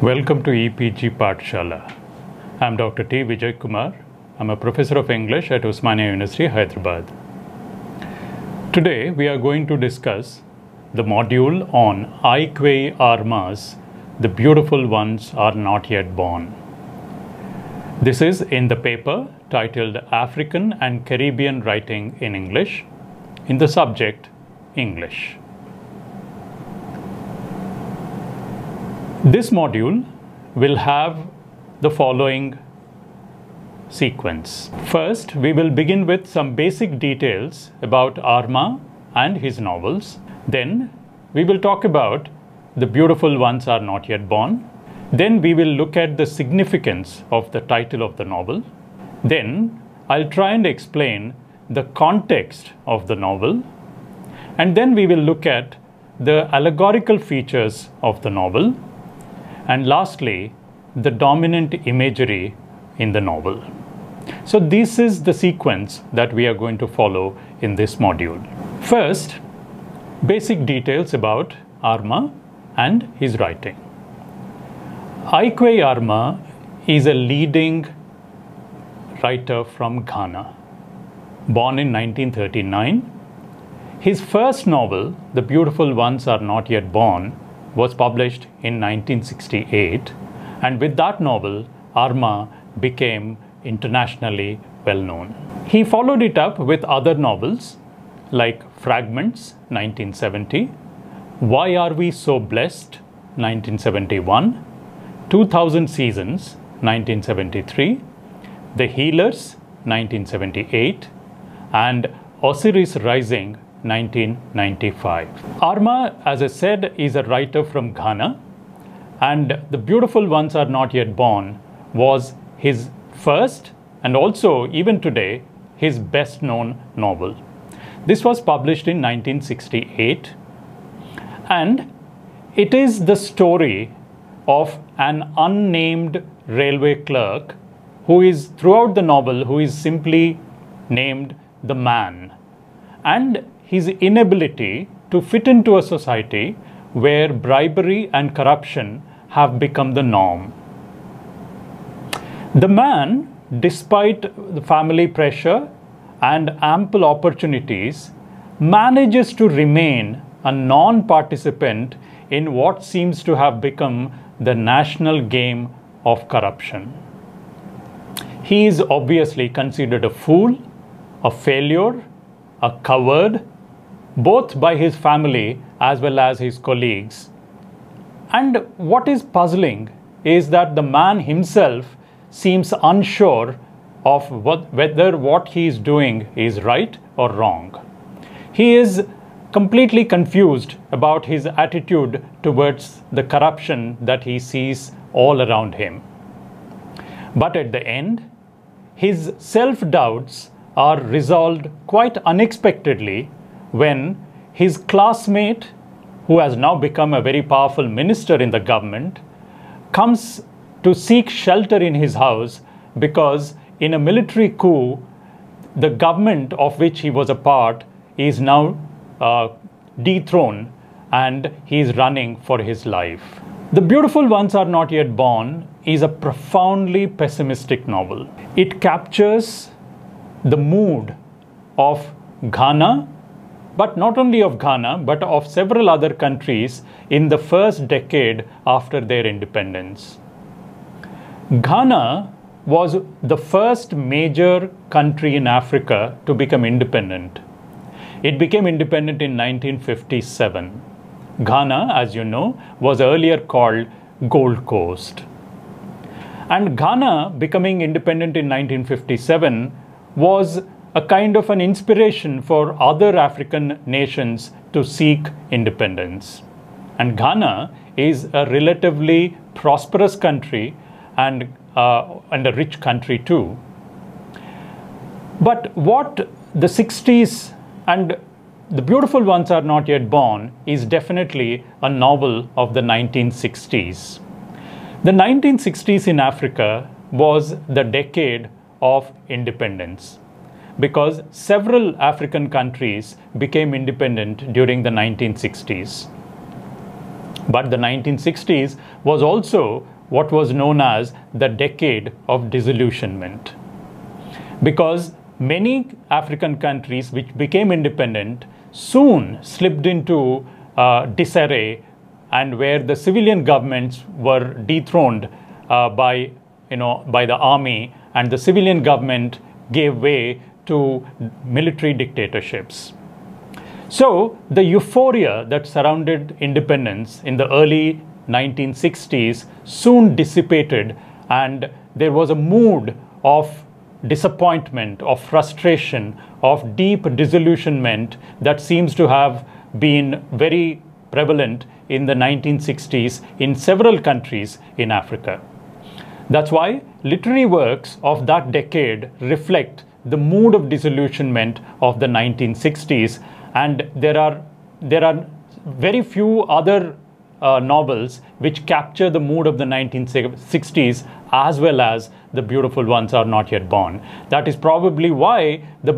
Welcome to EPG Pathshala. I'm Dr. T. Vijay Kumar. I'm a professor of English at Osmania University, Hyderabad. Today we are going to discuss the module on Aique Armas, The Beautiful Ones Are Not Yet Born. This is in the paper titled African and Caribbean Writing in English, in the subject English. This module will have the following sequence. First, we will begin with some basic details about Arma and his novels. Then, we will talk about The Beautiful Ones Are Not Yet Born. Then, we will look at the significance of the title of the novel. Then, I'll try and explain the context of the novel. And then, we will look at the allegorical features of the novel. And lastly, the dominant imagery in the novel. So this is the sequence that we are going to follow in this module. First, basic details about Arma and his writing. Aique Arma is a leading writer from Ghana, born in 1939. His first novel, The Beautiful Ones Are Not Yet Born, was published in 1968, and with that novel, Arma became internationally well known. He followed it up with other novels like Fragments, 1970, Why Are We So Blessed, 1971, 2000 Seasons, 1973, The Healers, 1978, and Osiris Rising, 1995. Arma, as I said, is a writer from Ghana, and The Beautiful Ones Are Not Yet Born was his first and also, even today, his best known novel. This was published in 1968, and it is the story of an unnamed railway clerk who is, throughout the novel, who is simply named the Man, and his inability to fit into a society where bribery and corruption have become the norm. The man, despite the family pressure and ample opportunities, manages to remain a non-participant in what seems to have become the national game of corruption. He is obviously considered a fool, a failure, a coward, both by his family as well as his colleagues. And what is puzzling is that the man himself seems unsure of whether what he is doing is right or wrong. He is completely confused about his attitude towards the corruption that he sees all around him. But at the end, his self-doubts are resolved quite unexpectedly when his classmate, who has now become a very powerful minister in the government, comes to seek shelter in his house because in a military coup, the government of which he was a part is now dethroned and he is running for his life. The Beautiful Ones Are Not Yet Born is a profoundly pessimistic novel. It captures the mood of Ghana, but not only of Ghana, but of several other countries in the first decade after their independence. Ghana was the first major country in Africa to become independent. It became independent in 1957. Ghana, as you know, was earlier called Gold Coast. And Ghana becoming independent in 1957 was a kind of an inspiration for other African nations to seek independence. And Ghana is a relatively prosperous country and a rich country too. But what the 60s and The Beautiful Ones Are Not Yet Born is definitely a novel of the 1960s. The 1960s in Africa was the decade of independence, because several African countries became independent during the 1960s. But the 1960s was also what was known as the decade of disillusionment, because many African countries which became independent soon slipped into disarray, and where the civilian governments were dethroned by the army, and the civilian government gave way to military dictatorships. So the euphoria that surrounded independence in the early 1960s soon dissipated, and there was a mood of disappointment, of frustration, of deep disillusionment that seems to have been very prevalent in the 1960s in several countries in Africa. That's why literary works of that decade reflect the mood of disillusionment of the 1960s, and there are very few other novels which capture the mood of the 1960s as well as The Beautiful Ones Are Not Yet Born. That is probably why the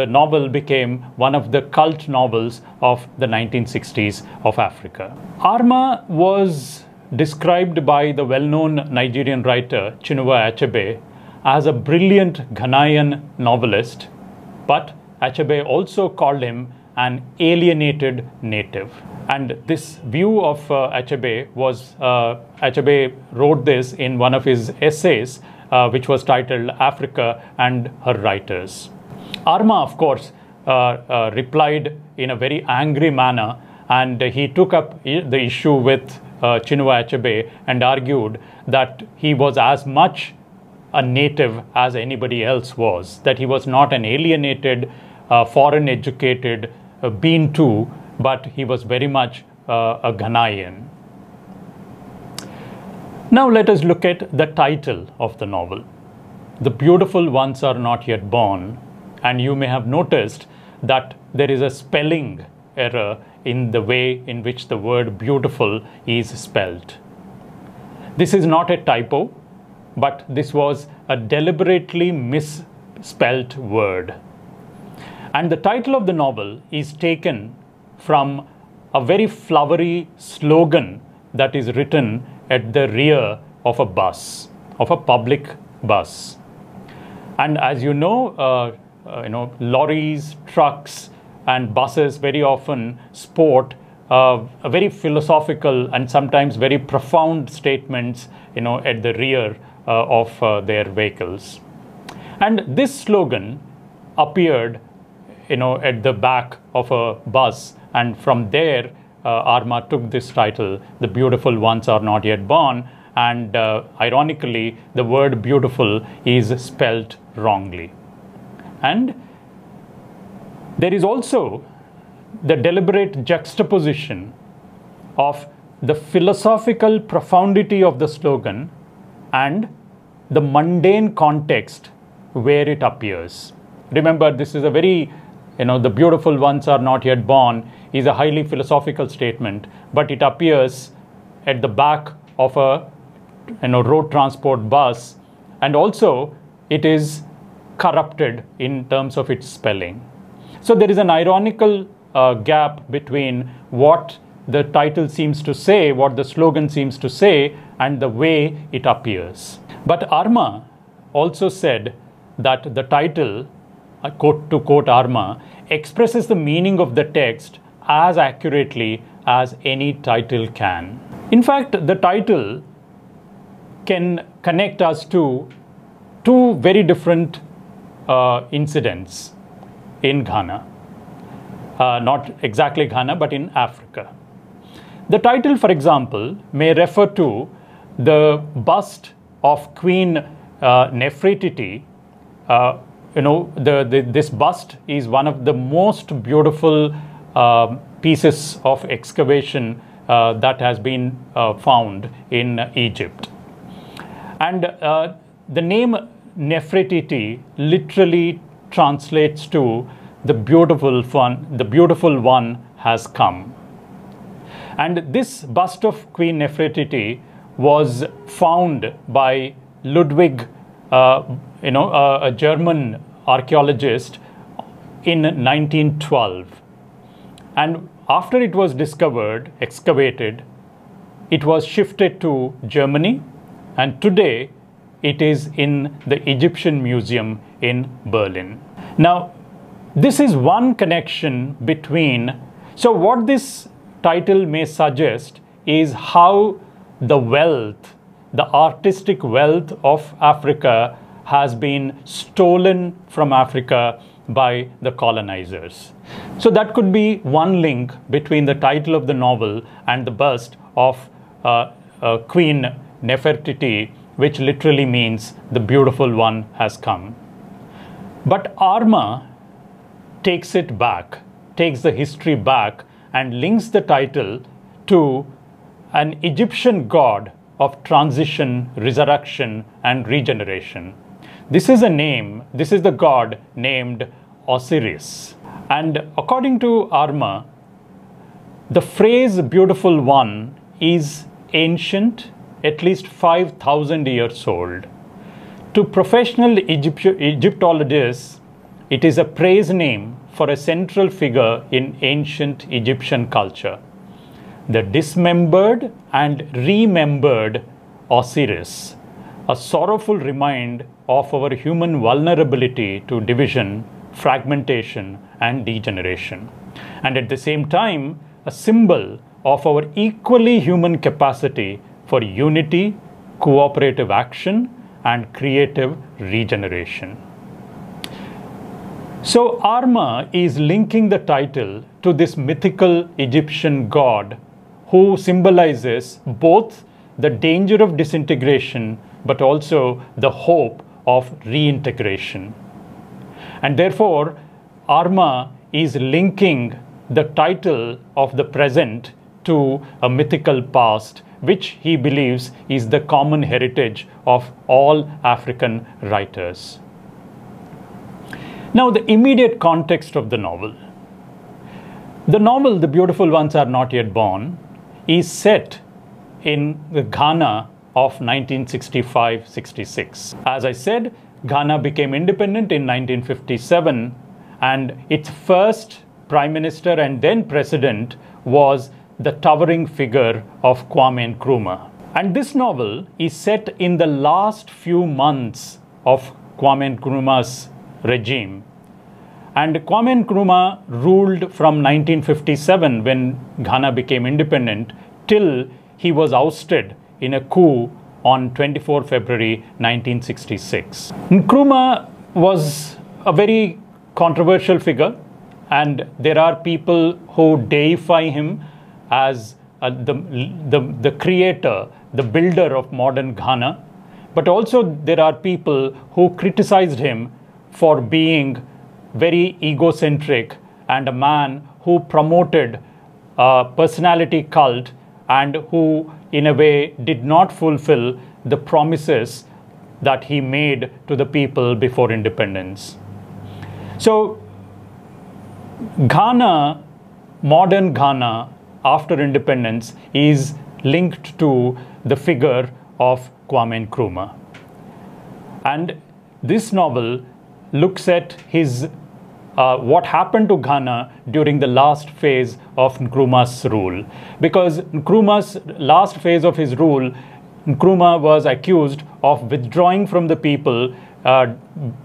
novel became one of the cult novels of the 1960s of Africa. Arma was described by the well-known Nigerian writer Chinua Achebe as a brilliant Ghanaian novelist, but Achebe also called him an alienated native. And this view of Achebe wrote this in one of his essays, which was titled Africa and Her Writers. Arma, of course, replied in a very angry manner, and he took up the issue with Chinua Achebe and argued that he was as much a native as anybody else was, that he was not an alienated, foreign educated Bean-to, but he was very much a Ghanaian. Now let us look at the title of the novel. The Beautiful Ones Are Not Yet Born, and you may have noticed that there is a spelling error in the way in which the word beautiful is spelled. This is not a typo, but this was a deliberately misspelled word. And the title of the novel is taken from a very flowery slogan that is written at the rear of a bus, of a public bus. And as you know, lorries, trucks, and buses very often sport a very philosophical and sometimes very profound statements, at the rear of their vehicles. And this slogan appeared at the back of a bus, and from there Arma took this title, The Beautiful Ones Are Not Yet Born, and ironically the word beautiful is spelt wrongly. And there is also the deliberate juxtaposition of the philosophical profundity of the slogan and the mundane context where it appears. Remember, this is a very the beautiful ones are not yet born is a highly philosophical statement, but it appears at the back of a road transport bus, and also it is corrupted in terms of its spelling. So there is an ironical gap between what the title seems to say, what the slogan seems to say, and the way it appears. But Arma also said that the title, to quote Arma, expresses the meaning of the text as accurately as any title can. In fact, the title can connect us to two very different incidents in Ghana. Not exactly Ghana, but in Africa. The title, for example, may refer to the bust of Queen Nefertiti. This bust is one of the most beautiful pieces of excavation that has been found in Egypt. And the name Nefertiti literally translates to the beautiful one has come. And this bust of Queen Nefertiti was found by Ludwig, a German archaeologist, in 1912. And after it was excavated, it was shifted to Germany, and today it is in the Egyptian Museum in Berlin. Now, this is one connection between, so what this title may suggest is how the wealth, the artistic wealth of Africa has been stolen from Africa by the colonizers. So that could be one link between the title of the novel and the bust of Queen Nefertiti, which literally means the beautiful one has come. But Arma takes it back, takes the history back, and links the title to an Egyptian god of transition, resurrection, and regeneration. This is the god named Osiris. And according to Arma, the phrase beautiful one is ancient, at least 5,000 years old. To professional Egyptologists, it is a praise name for a central figure in ancient Egyptian culture. The dismembered and remembered Osiris, a sorrowful reminder of our human vulnerability to division, fragmentation, and degeneration. And at the same time, a symbol of our equally human capacity for unity, cooperative action, and creative regeneration. So Arma is linking the title to this mythical Egyptian god who symbolizes both the danger of disintegration but also the hope of reintegration. And therefore, Arma is linking the title of the present to a mythical past, which he believes is the common heritage of all African writers. Now, the immediate context of the novel. The novel, The Beautiful Ones Are Not Yet Born, is set in the Ghana of 1965-66. As I said, Ghana became independent in 1957, and its first prime minister and then president was the towering figure of Kwame Nkrumah. And this novel is set in the last few months of Kwame Nkrumah's regime. And Kwame Nkrumah ruled from 1957, when Ghana became independent, till he was ousted in a coup on 24 February 1966. Nkrumah was a very controversial figure, and there are people who deify him as the creator, the builder of modern Ghana. But also there are people who criticized him for being very egocentric and a man who promoted a personality cult and who in a way did not fulfill the promises that he made to the people before independence. So Ghana, modern Ghana after independence, is linked to the figure of Kwame Nkrumah. And this novel looks at his what happened to Ghana during the last phase of Nkrumah's rule. Because Nkrumah's last phase of his rule, Nkrumah was accused of withdrawing from the people,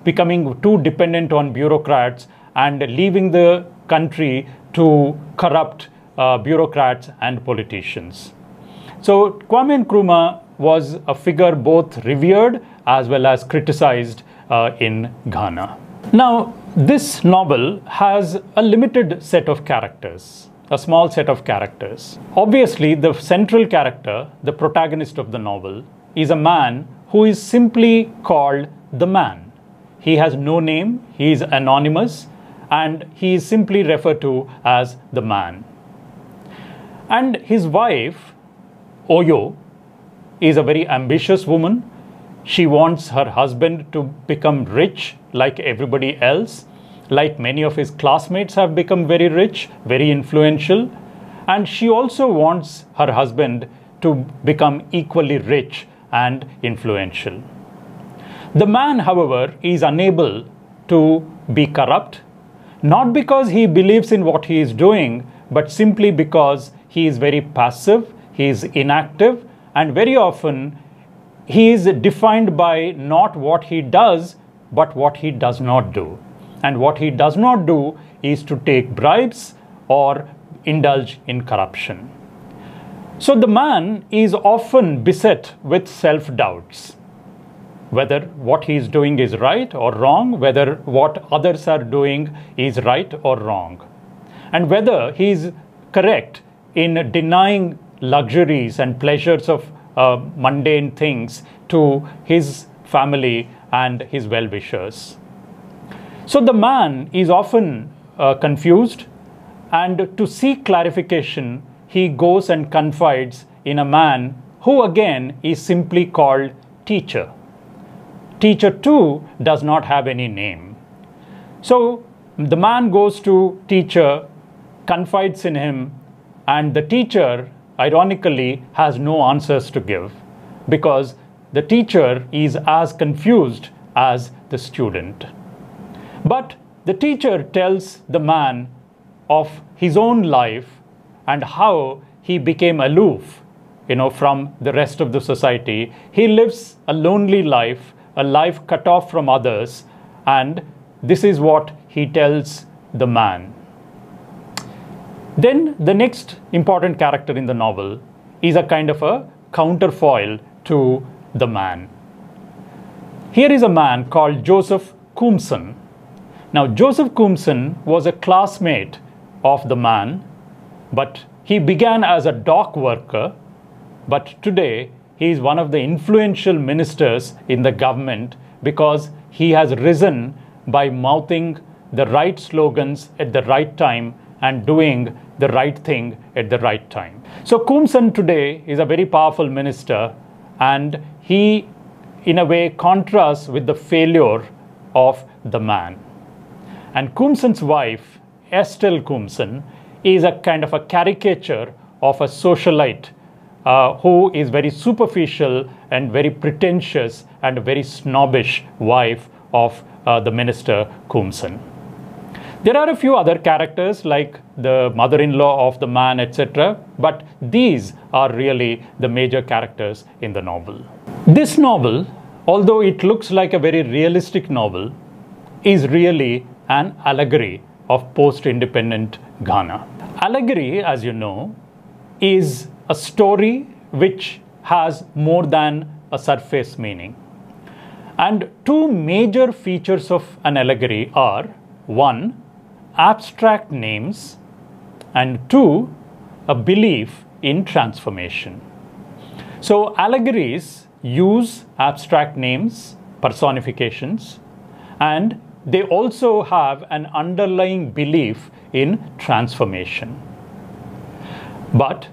becoming too dependent on bureaucrats, and leaving the country to corrupt bureaucrats and politicians. So Kwame Nkrumah was a figure both revered as well as criticized in Ghana. Now, this novel has a limited set of characters, a small set of characters. Obviously, the central character, the protagonist of the novel, is a man who is simply called the man. He has no name, he is anonymous, and he is simply referred to as the man. And his wife, Oyo, is a very ambitious woman. She wants her husband to become rich like everybody else. Like many of his classmates have become very rich, very influential. And she also wants her husband to become equally rich and influential. The man, however, is unable to be corrupt, not because he believes in what he is doing, but simply because he is very passive, he is inactive, and very often he is defined by not what he does, but what he does not do. And what he does not do is to take bribes or indulge in corruption. So the man is often beset with self-doubts, whether what he is doing is right or wrong, whether what others are doing is right or wrong, and whether he is correct in denying luxuries and pleasures of mundane things to his family and his well-wishers. So the man is often confused, and to seek clarification, he goes and confides in a man who again is simply called teacher. Teacher too does not have any name. So the man goes to teacher, confides in him, and the teacher ironically has no answers to give, because the teacher is as confused as the student. But the teacher tells the man of his own life and how he became aloof, from the rest of the society. He lives a lonely life, a life cut off from others, and this is what he tells the man. Then the next important character in the novel is a kind of a counterfoil to the man. Here is a man called Joseph Coomson. Now, Joseph Coomson was a classmate of the man, but he began as a dock worker, but today he is one of the influential ministers in the government because he has risen by mouthing the right slogans at the right time and doing the right thing at the right time. So Coomson today is a very powerful minister, and he in a way contrasts with the failure of the man. And Coomson's wife, Estelle Coomson, is a kind of a caricature of a socialite who is very superficial and very pretentious and a very snobbish wife of the minister Coomson. There are a few other characters like the mother-in-law of the man, etc., but these are really the major characters in the novel. This novel, although it looks like a very realistic novel, is really an allegory of post-independent Ghana. Allegory, as you know, is a story which has more than a surface meaning. And two major features of an allegory are, one, abstract names, and two, a belief in transformation. So allegories use abstract names, personifications, and they also have an underlying belief in transformation. But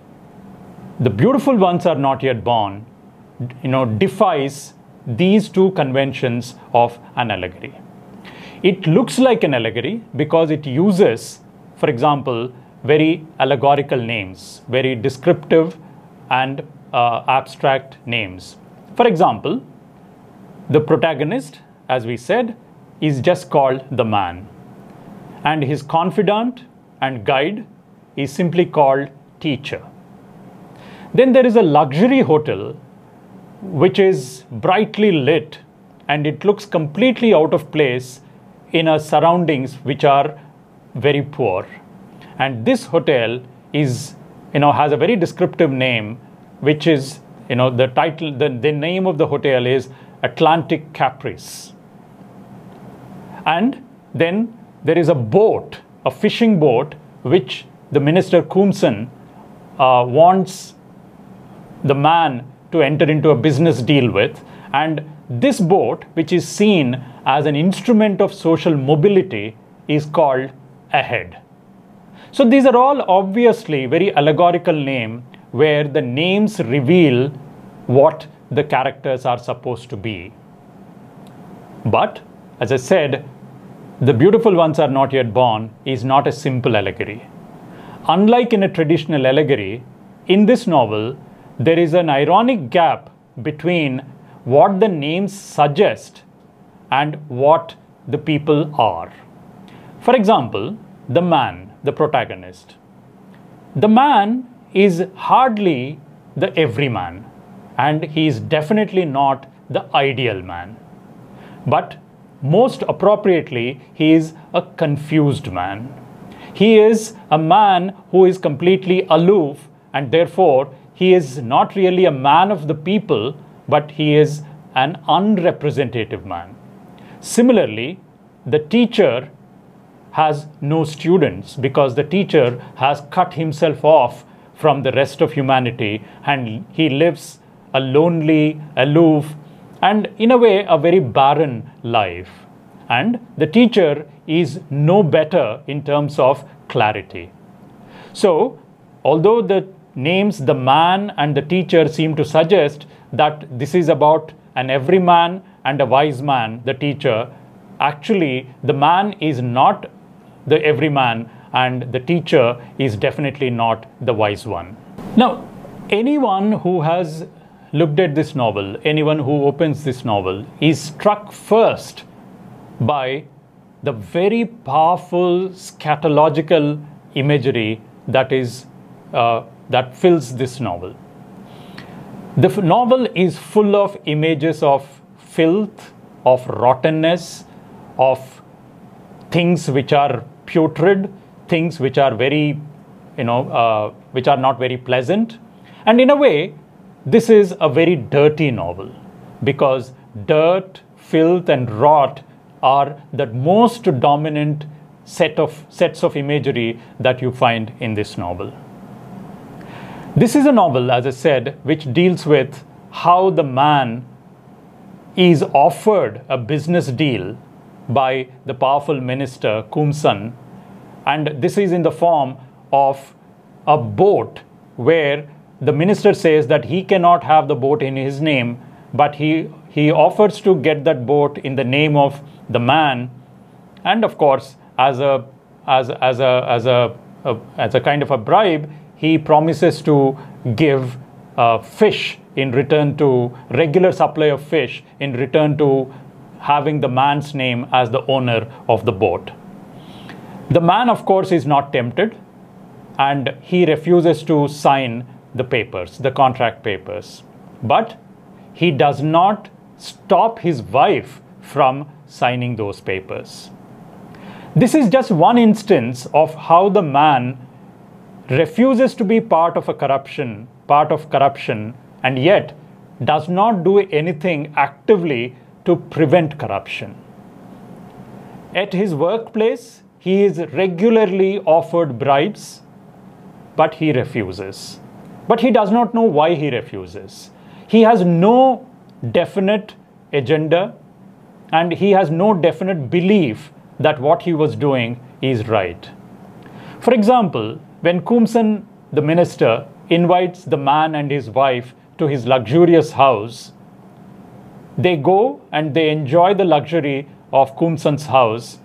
the Beautiful Ones Are Not Yet Born, defies these two conventions of an allegory. It looks like an allegory because it uses, for example, very allegorical names, very descriptive and abstract names. For example, the protagonist, as we said, is just called the man, and his confidant and guide is simply called teacher. Then there is a luxury hotel which is brightly lit, and it looks completely out of place in our surroundings which are very poor. And this hotel is, has a very descriptive name, which is, the title, the name of the hotel is Atlantic Caprice. And then there is a boat, a fishing boat, which the minister Coomson wants the man to enter into a business deal with. And this boat, which is seen as an instrument of social mobility, is called Ahead. So these are all obviously very allegorical names where the names reveal what the characters are supposed to be. But, as I said, The Beautiful Ones Are Not Yet Born is not a simple allegory. Unlike in a traditional allegory, in this novel, there is an ironic gap between what the names suggest and what the people are. For example, the man, the protagonist. The man is hardly the everyman, and he is definitely not the ideal man. But most appropriately, he is a confused man. He is a man who is completely aloof, and therefore he is not really a man of the people, but he is an unrepresentative man. Similarly, the teacher has no students because the teacher has cut himself off from the rest of humanity, and he lives a lonely, aloof, and in a way a very barren life. And the teacher is no better in terms of clarity. So, although the names the man and the teacher seem to suggest that this is about an everyman and a wise man, the teacher, actually the man is not the everyman and the teacher is definitely not the wise one. Now, anyone who has looked at this novel, anyone who opens this novel, is struck first by the very powerful scatological imagery that fills this novel. The novel is full of images of filth, of rottenness, of things which are putrid, things which are very, which are not very pleasant. And in a way, this is a very dirty novel because dirt, filth, and rot are the most dominant sets of imagery that you find in this novel. This is a novel, as I said, which deals with how the man is offered a business deal by the powerful minister Kumsan, and this is in the form of a boat where the minister says that he cannot have the boat in his name, but he offers to get that boat in the name of the man, and of course as a kind of a bribe, he promises to give fish in return to regular supply of fish in return to having the man's name as the owner of the boat. The man, of course, is not tempted, and he refuses to sign the papers, the contract papers. But he does not stop his wife from signing those papers. This is just one instance of how the man refuses to be part of corruption, and yet does not do anything actively to prevent corruption. At his workplace, he is regularly offered bribes, but he refuses. But he does not know why he refuses. He has no definite agenda, and he has no definite belief that what he was doing is right. For example, when Kumsan, the minister, invites the man and his wife to his luxurious house, they go and they enjoy the luxury of Kumsan's house,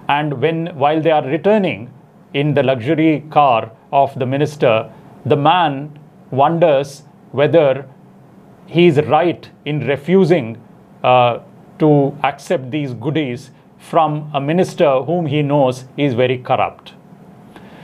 and while they are returning in the luxury car of the minister, the man wonders whether he is right in refusing to accept these goodies from a minister whom he knows is very corrupt.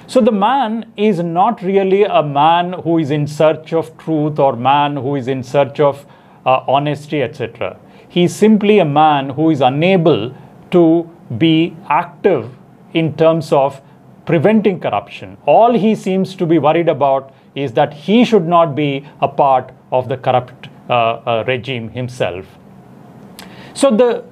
So the man is not really a man who is in search of truth or man who is in search of honesty, etc. He is simply a man who is unable to be active in terms of preventing corruption. All he seems to be worried about is that he should not be a part of the corrupt regime himself. So the